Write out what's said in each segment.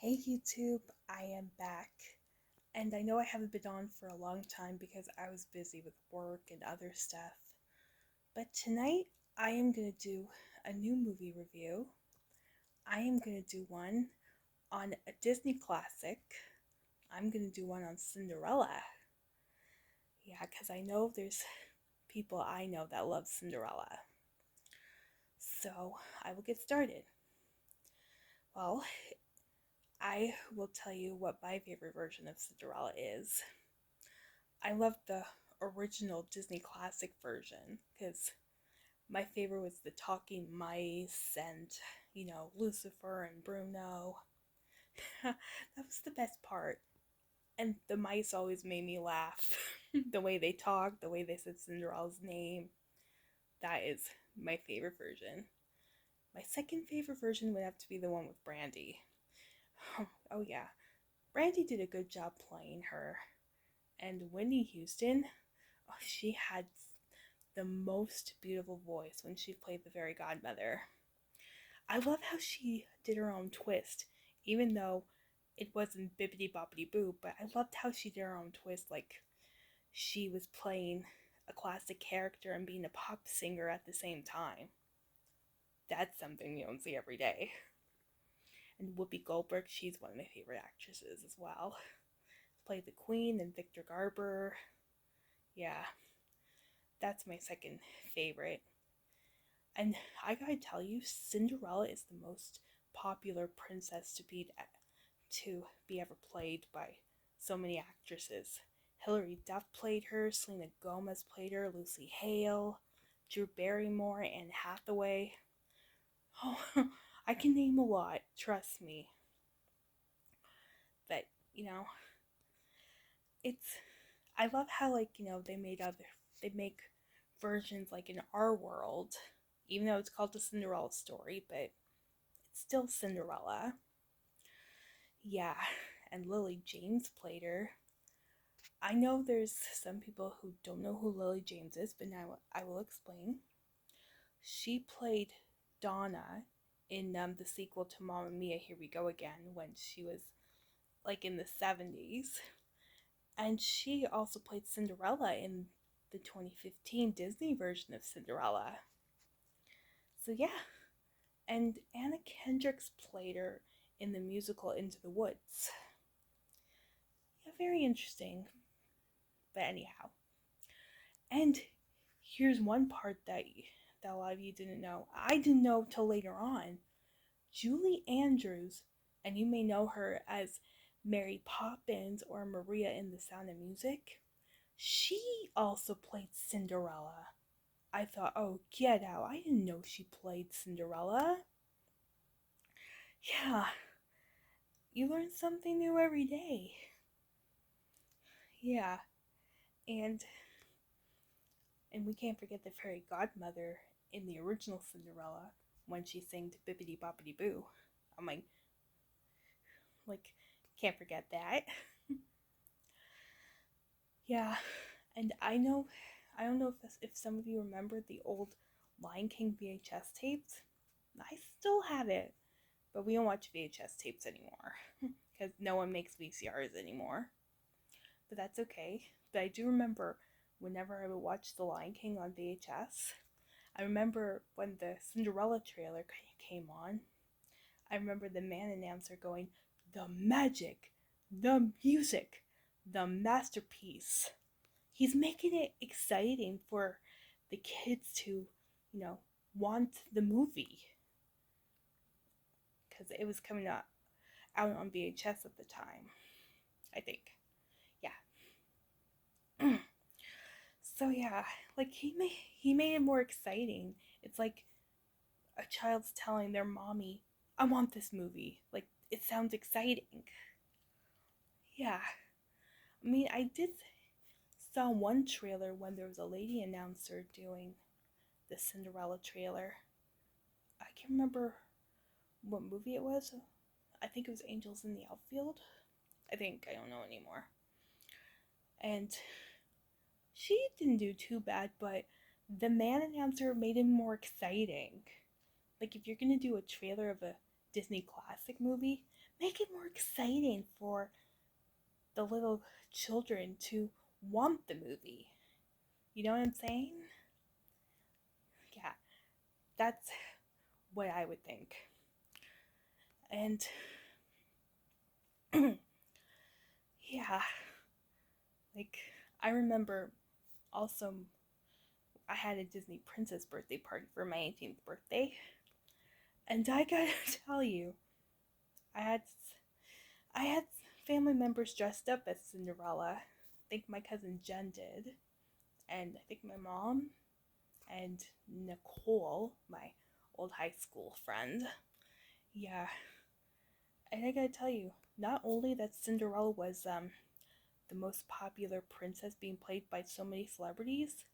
Hey YouTube, I am back. And I know I haven't been on for a long time because I was busy with work and other stuff. But tonight I am going to do a new movie review. I am going to do one on a Disney classic. I'm going to do one on Cinderella. Yeah, because I know there's people I know that love Cinderella. So I will get started. Well, I will tell you what my favorite version of Cinderella is. I love the original Disney classic version because my favorite was the talking mice and, Lucifer and Bruno. That was the best part. And the mice always made me laugh. The way they talked, the way they said Cinderella's name. That is my favorite version. My second favorite version would have to be the one with Brandy. Oh, yeah. Brandy did a good job playing her. And Whitney Houston, oh, she had the most beautiful voice when she played the fairy godmother. I love how she did her own twist, even though it wasn't bippity boppity boo, but I loved how she did her own twist, like she was playing a classic character and being a pop singer at the same time. That's something you don't see every day. And Whoopi Goldberg, she's one of my favorite actresses as well. Played the Queen and Victor Garber. Yeah, that's my second favorite. And I gotta tell you, Cinderella is the most popular princess to be ever played by so many actresses. Hilary Duff played her, Selena Gomez played her, Lucy Hale, Drew Barrymore, Anne Hathaway. Oh, I can name a lot, trust me. But, you know, it's I love how they make versions like in our world, even though it's called the Cinderella story, but it's still Cinderella. Yeah, and Lily James played her. I know there's some people who don't know who Lily James is, but now I will explain. She played Donna in the sequel to Mamma Mia, Here We Go Again, when she was like in the 70s. And she also played Cinderella in the 2015 Disney version of Cinderella. So yeah, and Anna Kendrick's played her in the musical Into the Woods. Yeah, very interesting. But anyhow, and here's one part that a lot of you didn't know. I didn't know till later on. Julie Andrews, and you may know her as Mary Poppins or Maria in The Sound of Music. She also played Cinderella. I thought, oh, get out. I didn't know she played Cinderella. Yeah, you learn something new every day. Yeah, and we can't forget the fairy godmother in the original Cinderella when she sang to Bippity Boppity Boo. I'm like, can't forget that. Yeah, and I don't know if some of you remember the old Lion King VHS tapes. I still have it, but we don't watch VHS tapes anymore because no one makes VCRs anymore. But that's okay. But I do remember whenever I would watch The Lion King on VHS, I remember when the Cinderella trailer came on, I remember the man announcer going, "The magic, the music, the masterpiece." He's making it exciting for the kids to, you know, want the movie because it was coming out on VHS at the time, I think. Yeah. So yeah, like he made it more exciting. It's like a child's telling their mommy, "I want this movie." Like it sounds exciting. Yeah. I mean, I did saw one trailer when there was a lady announcer doing the Cinderella trailer. I can't remember what movie it was. I think it was Angels in the Outfield. I don't know anymore. And she didn't do too bad, but the man announcer made it more exciting. Like if you're gonna do a trailer of a Disney classic movie, make it more exciting for the little children to want the movie. You know what I'm saying? Yeah, that's what I would think. And yeah, like I remember also I had a Disney princess birthday party for my 18th birthday, and I gotta tell you, I had I had family members dressed up as Cinderella. I think my cousin Jen did, and I think my mom and Nicole, my old high school friend. Yeah, and I gotta tell you, not only that Cinderella was the most popular princess being played by so many celebrities,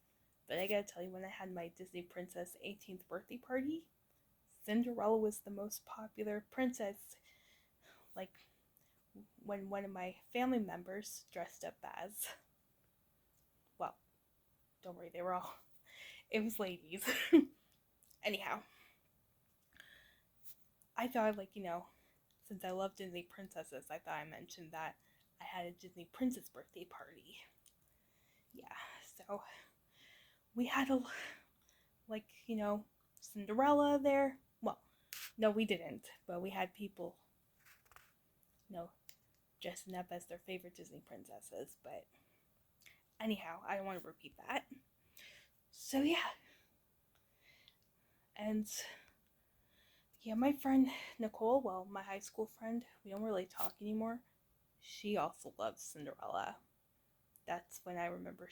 but I gotta tell you, when I had my Disney Princess 18th birthday party, Cinderella was the most popular princess. Like when one of my family members dressed up as, well, don't worry, they were all, it was ladies. Anyhow, I thought, like, since I love Disney princesses, I thought I mentioned that I had a Disney princess birthday party. Yeah, so we had like, Cinderella there. Well, no, we didn't, but we had people, you know, dressing up as their favorite Disney princesses. But anyhow, I don't want to repeat that. So yeah, and yeah, my friend Nicole, well, my high school friend, we don't really talk anymore. She also loves Cinderella. That's when I remember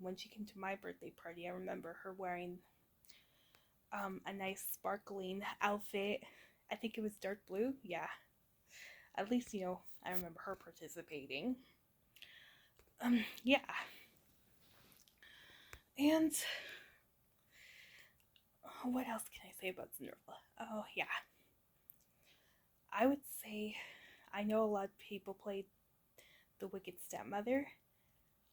when she came to my birthday party. I remember her wearing a nice sparkling outfit. I think it was dark blue. Yeah, at least I remember her participating. Yeah, and what else can I say about Cinderella? Oh yeah, I would say I know a lot of people played the Wicked Stepmother.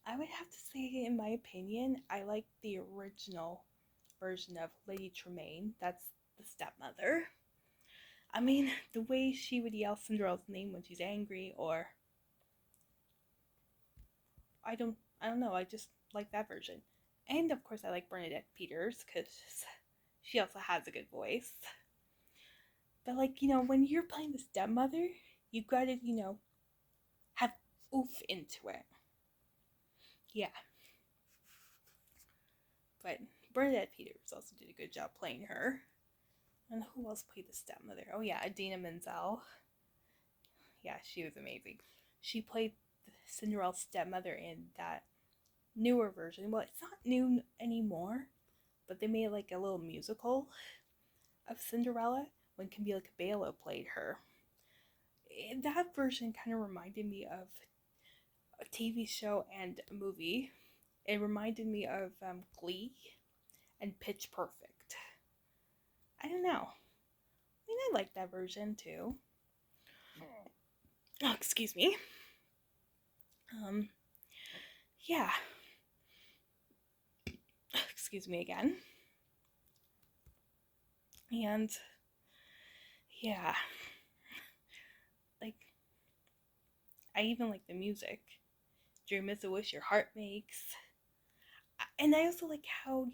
I would have to say, in my opinion, I like the original version of Lady Tremaine. That's the stepmother. I mean, the way she would yell Cinderella's name when she's angry, or I don't know. I just like that version. And of course, I like Bernadette Peters because she also has a good voice. But like when you're playing the stepmother, you gotta have oof into it. Yeah, but Bernadette Peters also did a good job playing her. And who else played the stepmother? Oh yeah, Idina Menzel. Yeah, she was amazing. She played Cinderella's stepmother in that newer version. Well, it's not new anymore, but they made like a little musical of Cinderella when Camila Cabello played her. That version kind of reminded me of a TV show and a movie. It reminded me of Glee and Pitch Perfect. I don't know. I mean, I like that version too. Oh, excuse me. Um, yeah. Excuse me again. And yeah, like I even like the music. Dream is a wish your heart makes. And I also like how,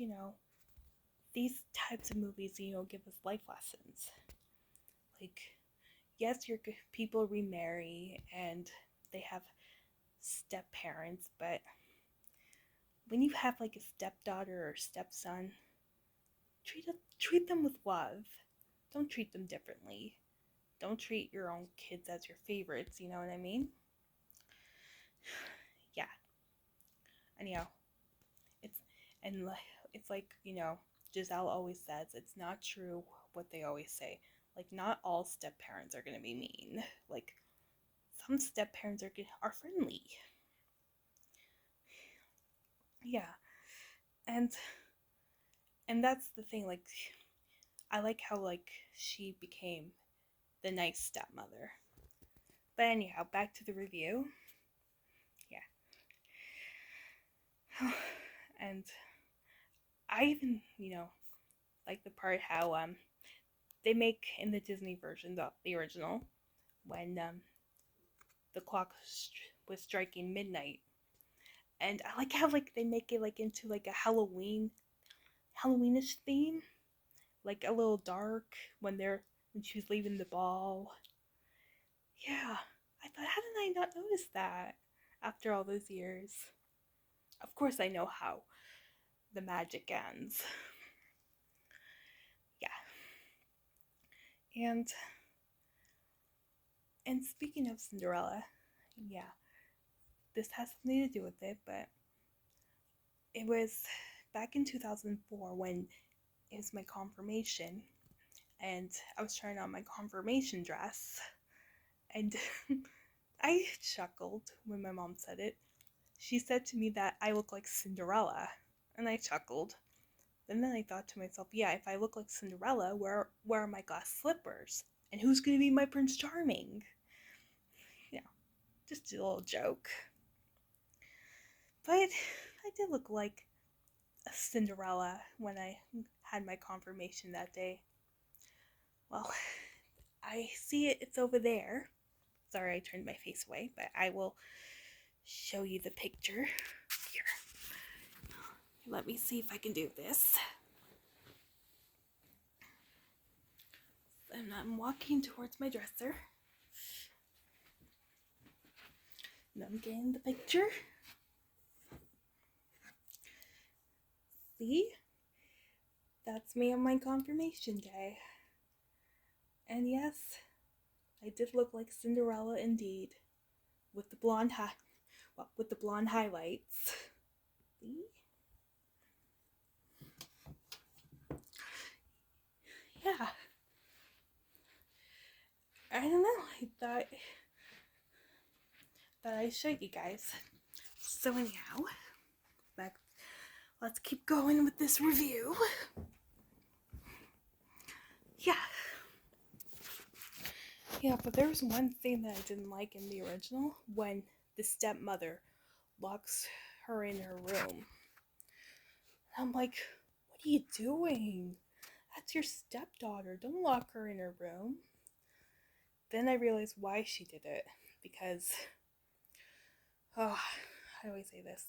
these types of movies, give us life lessons. Like, yes, your people remarry and they have step parents, but when you have like a stepdaughter or stepson, treat them with love. Don't treat them differently. Don't treat your own kids as your favorites, you know what I mean? Yeah. Anyhow, it's and it's like, Giselle always says it's not true what they always say. Like not all step parents are going to be mean. Like some step parents are friendly. Yeah. And that's the thing, like I like how like she became the nice stepmother. But anyhow, back to the review. Yeah. And I even, like the part how they make in the Disney version, the original, when the clock was striking midnight. And I like how like they make it like into like a Halloweenish theme, like a little dark when she was leaving the ball. Yeah, I thought, how did I not notice that after all those years? Of course, I know how the magic ends. Yeah, and speaking of Cinderella, yeah, this has something to do with it, but it was back in 2004 when it was my confirmation, and I was trying on my confirmation dress, and I chuckled when my mom said it. She said to me that I look like Cinderella, and I chuckled. And then I thought to myself, yeah, if I look like Cinderella, where are my glass slippers? And who's going to be my Prince Charming? Yeah, just a little joke. But I did look like a Cinderella when I had my confirmation that day. Well, I see it, it's over there. Sorry, I turned my face away, but I will show you the picture. Here. Let me see if I can do this. And I'm walking towards my dresser. And I'm getting the picture. See? That's me on my confirmation day. And yes, I did look like Cinderella indeed. With the blonde highlights. See? Yeah. I don't know. I thought that I'd show you guys. So anyhow, let's keep going with this review. Yeah. Yeah, but there was one thing that I didn't like in the original, when the stepmother locks her in her room. I'm like, what are you doing? That's your stepdaughter. Don't lock her in her room. Then I realized why she did it. Because, oh, how do I say this?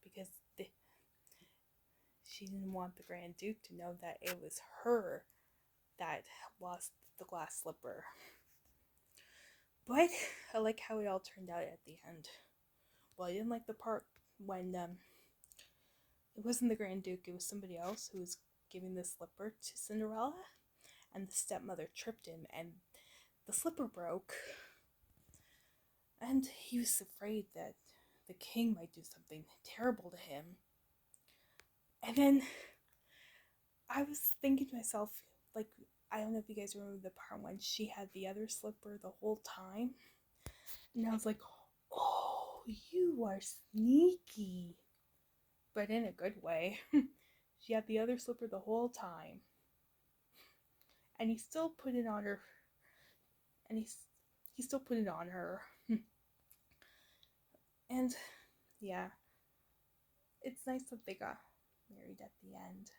Because she didn't want the Grand Duke to know that it was her that lost the glass slipper. But I like how it all turned out at the end. Well, I didn't like the part when it wasn't the Grand Duke, it was somebody else who was giving the slipper to Cinderella, and the stepmother tripped him, and the slipper broke, and he was afraid that the king might do something terrible to him. And then I was thinking to myself, like, I don't know if you guys remember the part when she had the other slipper the whole time, and I was like, oh, you are sneaky, but in a good way. She had the other slipper the whole time, and he still put it on her, and he still put it on her. And yeah, it's nice that they got married at the end.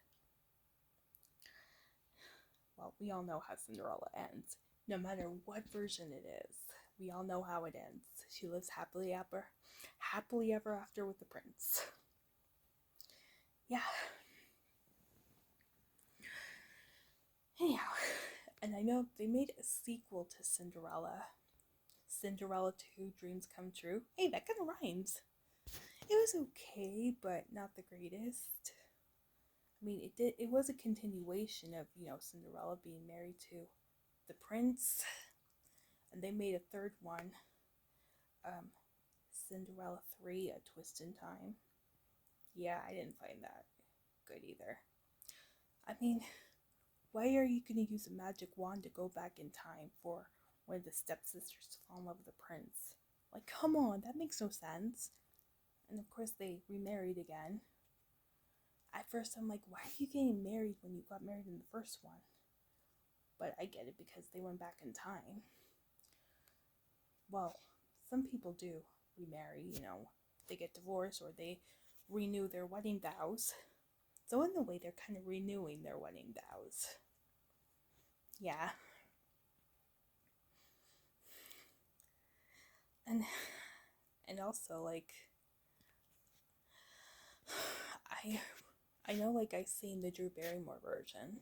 Well, we all know how Cinderella ends. No matter what version it is, we all know how it ends. She lives happily ever after with the prince. Yeah. Anyhow, and I know they made a sequel to Cinderella. Cinderella 2 Dreams Come True. Hey, that kind of rhymes. It was okay, but not the greatest. I mean, it was a continuation of, Cinderella being married to the prince. And they made a third one, Cinderella 3, A Twist in Time. Yeah, I didn't find that good either. I mean, why are you going to use a magic wand to go back in time for one of the stepsisters to fall in love with the prince? Like, come on, that makes no sense. And of course, they remarried again. At first, I'm like, why are you getting married when you got married in the first one? But I get it, because they went back in time. Well, some people do remarry, they get divorced or they renew their wedding vows. So in a way, they're kind of renewing their wedding vows. Yeah. and and also like I I know like I've seen the Drew Barrymore version,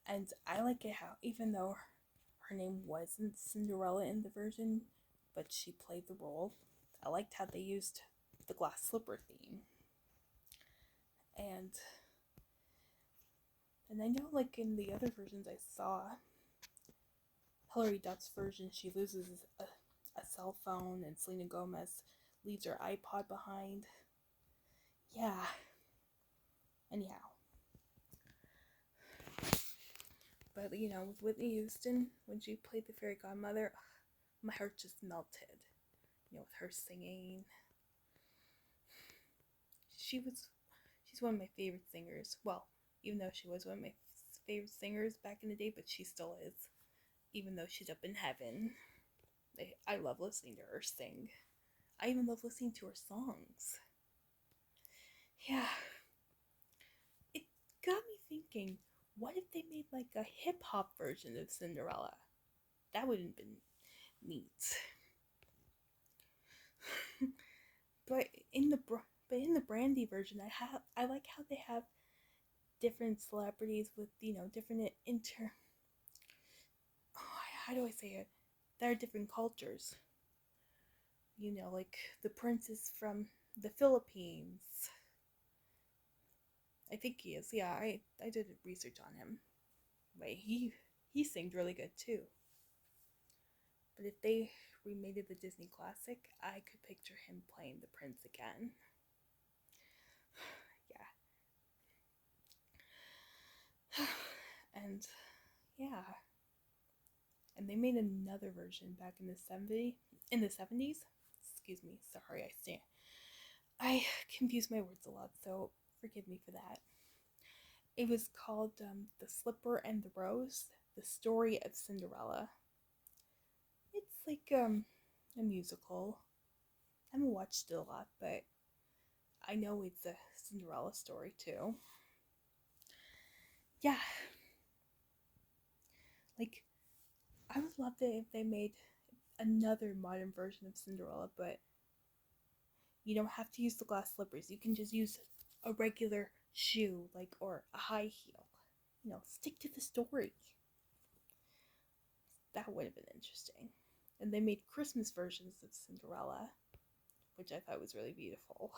and I like it how even though her name wasn't Cinderella in the version, but she played the role. I liked how they used the glass slipper theme, and I know like in the other versions I saw, Hilary Duff's version, she loses a cell phone, and Selena Gomez leaves her iPod behind. Yeah. Anyhow, but with Whitney Houston, when she played the fairy godmother, my heart just melted. With her singing, she was she's one of my favorite singers. Well, even though she was one of my favorite singers back in the day, but she still is. Even though she's up in heaven, I love listening to her sing. I even love listening to her songs. Yeah, it got me thinking. What if they made like a hip hop version of Cinderella? That would have been neat. but in the Brandy version, I like how they have different celebrities with different how do I say it? There are different cultures. Like the prince is from the Philippines. I think he is. Yeah, I did research on him. But he sings really good too. But if they remade it the Disney classic, I could picture him playing the prince again. Yeah. And yeah. And they made another version back in the 70s. Excuse me. Sorry, I confuse my words a lot, so forgive me for that. It was called The Slipper and the Rose: The Story of Cinderella. It's like a musical. I haven't watched it a lot, but I know it's a Cinderella story too. Yeah, like I would love it if they made another modern version of Cinderella, but you don't have to use the glass slippers. You can just use a regular shoe, or a high heel. Stick to the story. That would have been interesting. And they made Christmas versions of Cinderella, which I thought was really beautiful.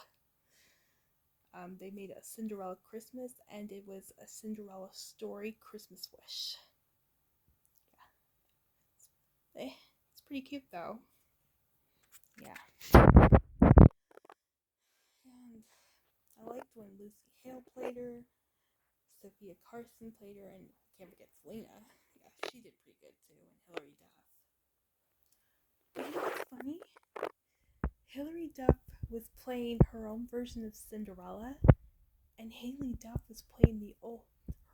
They made a Cinderella Christmas, and it was a Cinderella Story Christmas Wish. Yeah. It's pretty cute, though. Yeah. And I liked when Lucy Hale played her, Sophia Carson played her, and I can't forget Selena. Yeah, she did pretty good, too, and Hilary Duff. But you know what's funny? Hilary Duff was playing her own version of Cinderella, and Haley Duff was playing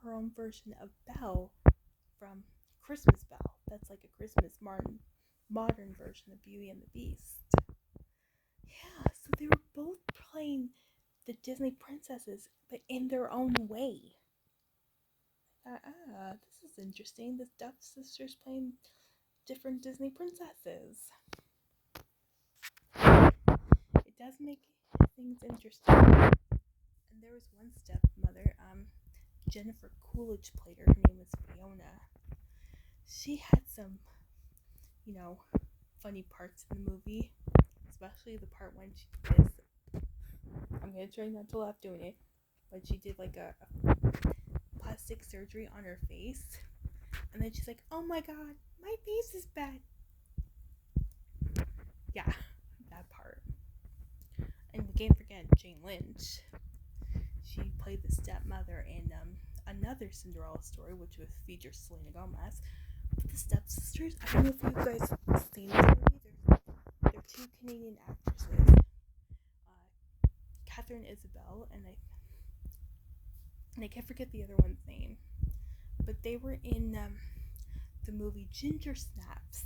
her own version of Belle from Christmas Belle. That's like a Christmas modern version of Beauty and the Beast. Yeah, so they were both playing the Disney princesses, but in their own way. This is interesting. The Duff sisters playing different Disney princesses. It does make things interesting. And there was one stepmother, Jennifer Coolidge played her. Her name was Fiona. She had some, funny parts in the movie, especially the part when she did. I'm gonna try not to laugh doing it, but she did like a plastic surgery on her face, and then she's like, "Oh my god, my face is bad." Yeah, that part. And we can't forget Jane Lynch. She played the stepmother in another Cinderella story, which would feature Selena Gomez. But the stepsisters, I don't know if you guys have seen this movie. They're two Canadian actresses, Catherine Isabelle, and I can't forget the other one's name. But they were in the movie Ginger Snaps,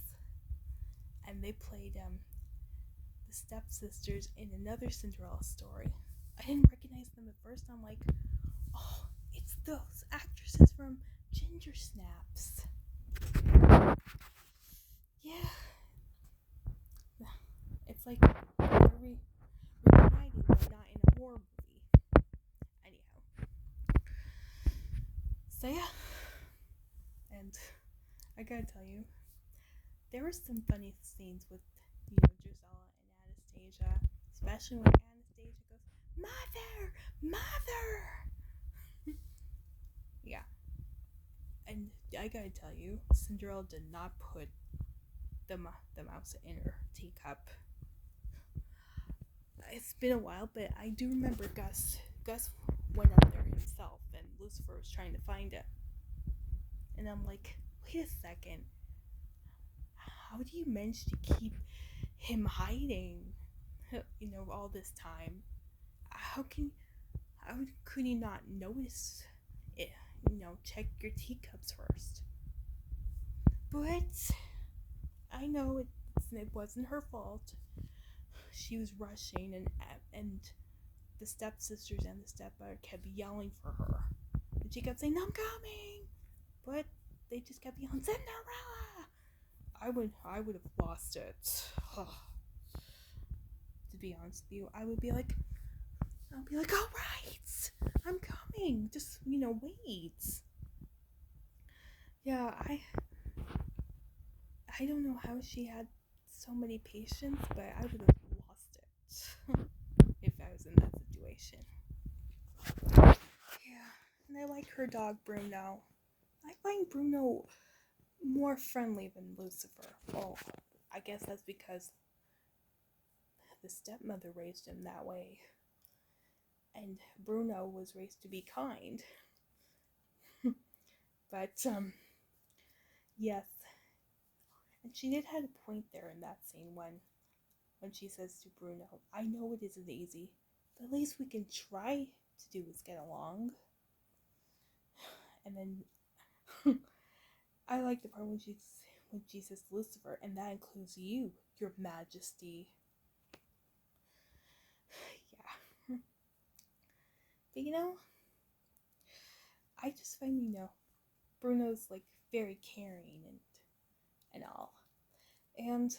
and they played the stepsisters in another Cinderella story. I didn't recognize them at first. I'm like, oh, it's those actresses from Ginger Snaps. Yeah. like reunited, but not in a horror movie. Anyhow, so yeah, and I gotta tell you, there were some funny scenes with Gisela and Anastasia, especially when Anastasia goes, "Mother, mother." Yeah, and I gotta tell you, Cinderella did not put the mouse in her teacup. It's been a while, but I do remember Gus went up there himself, and Lucifer was trying to find it. And I'm like, wait a second, how do you manage to keep him hiding? All this time. How could he not notice it? Check your teacups first. But I know it wasn't her fault. She was rushing, and the stepsisters and the stepmother kept yelling for her. And she kept saying, "I'm coming!" But they just kept yelling, "Cinderella!" I would have lost it. To be honest with you, I'll be like, all right, I'm coming. Just, wait. Yeah, I don't know how she had so many patience, but I would have lost it if I was in that situation. Yeah, and I like her dog, Bruno. I find Bruno more friendly than Lucifer. Well, I guess that's because the stepmother raised him that way. And Bruno was raised to be kind. But, yes. And she did have a point there in that scene when she says to Bruno, "I know it isn't easy, but at least we can try to do is get along." And then I like the part when she says Lucifer, and that includes you, your majesty. Yeah. But I just find, Bruno's like very caring and all. And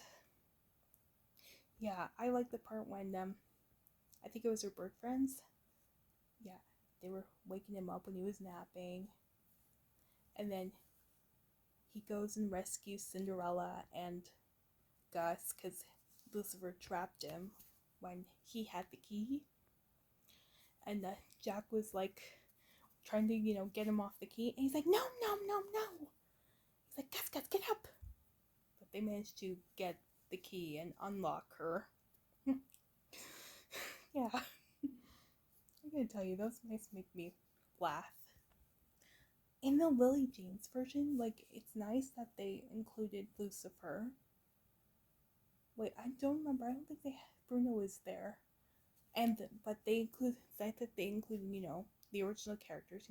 yeah, I like the part when I think it was her bird friends. Yeah, they were waking him up when he was napping. And then he goes and rescues Cinderella and Gus because Lucifer trapped him when he had the key. And Jack was like trying to, get him off the key. And he's like, "No, no, no, no." He's like, Gus, get up. But they managed to get the key and unlock her. Yeah. I'm gonna tell you, those nights make me laugh. In the Lily James version, like, it's nice that they included Lucifer. Wait, I don't remember. I don't think Bruno was there. But they include the fact that they included, the original characters,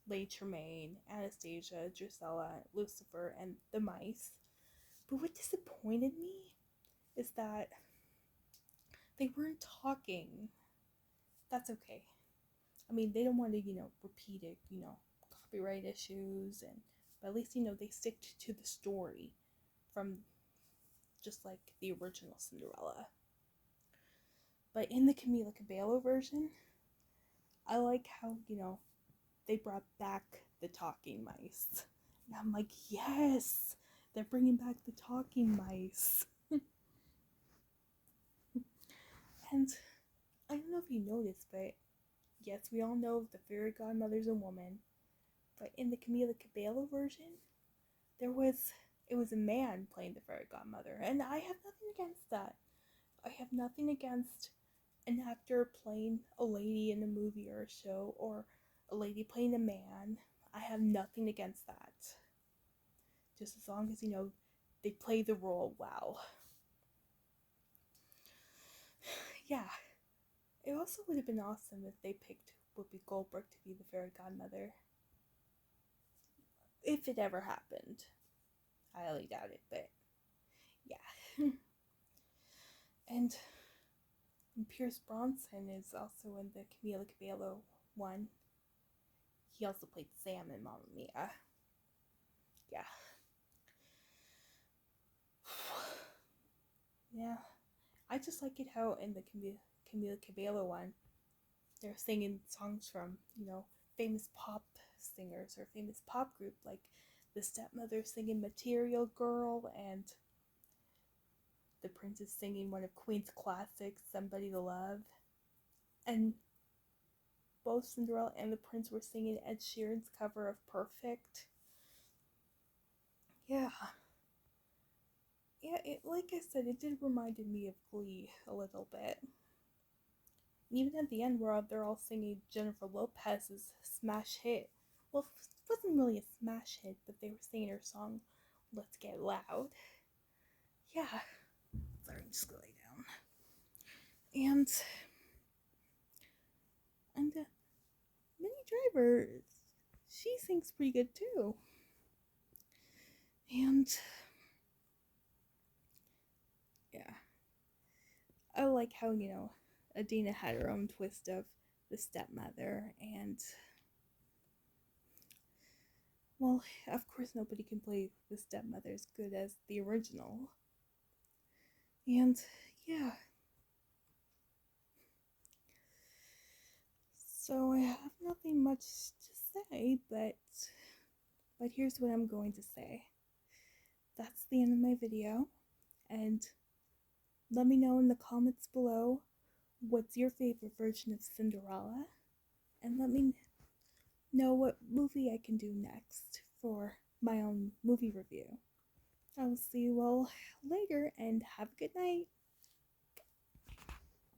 Lady Tremaine, Anastasia, Drusilla, Lucifer, and the mice. But what disappointed me is that they weren't talking. That's okay. I mean, they don't want to, repeat it, copyright issues, but at least, they stick to the story from just like the original Cinderella. But in the Camila Cabello version, I like how, they brought back the talking mice. And I'm like, yes, they're bringing back the talking mice. And I don't know if you noticed, but yes, we all know the fairy godmother's a woman. But in the Camila Cabello version, it was a man playing the fairy godmother. And I have nothing against that. I have nothing against an actor playing a lady in a movie or a show, or a lady playing a man. I have nothing against that. Just as long as, they play the role well. Yeah. It also would have been awesome if they picked Whoopi Goldberg to be the fairy godmother. If it ever happened. I highly doubt it, but yeah. And Pierce Bronson is also in the Camila Cabello one. He also played Sam in Mamma Mia. Yeah. Yeah. I just like it how in the Camila Cabello one, they're singing songs from, famous pop singers or famous pop group, like the stepmother singing Material Girl, and the princess singing one of Queen's classics, Somebody to Love. And both Cinderella and the prince were singing Ed Sheeran's cover of Perfect. Yeah. Yeah, like I said, it did remind me of Glee a little bit. Even at the end, where they're all singing Jennifer Lopez's smash hit. Well, it wasn't really a smash hit, but they were singing her song, Let's Get Loud. Yeah. Sorry, I'm just gonna lay down. And Minnie Driver, she sings pretty good too. And yeah, I like how, Adina had her own twist of the stepmother, and well, of course, nobody can play the stepmother as good as the original. And yeah, so I have nothing much to say, but here's what I'm going to say. That's the end of my video, and let me know in the comments below what's your favorite version of Cinderella, and let me know what movie I can do next for my own movie review. I will see you all later, and have a good night.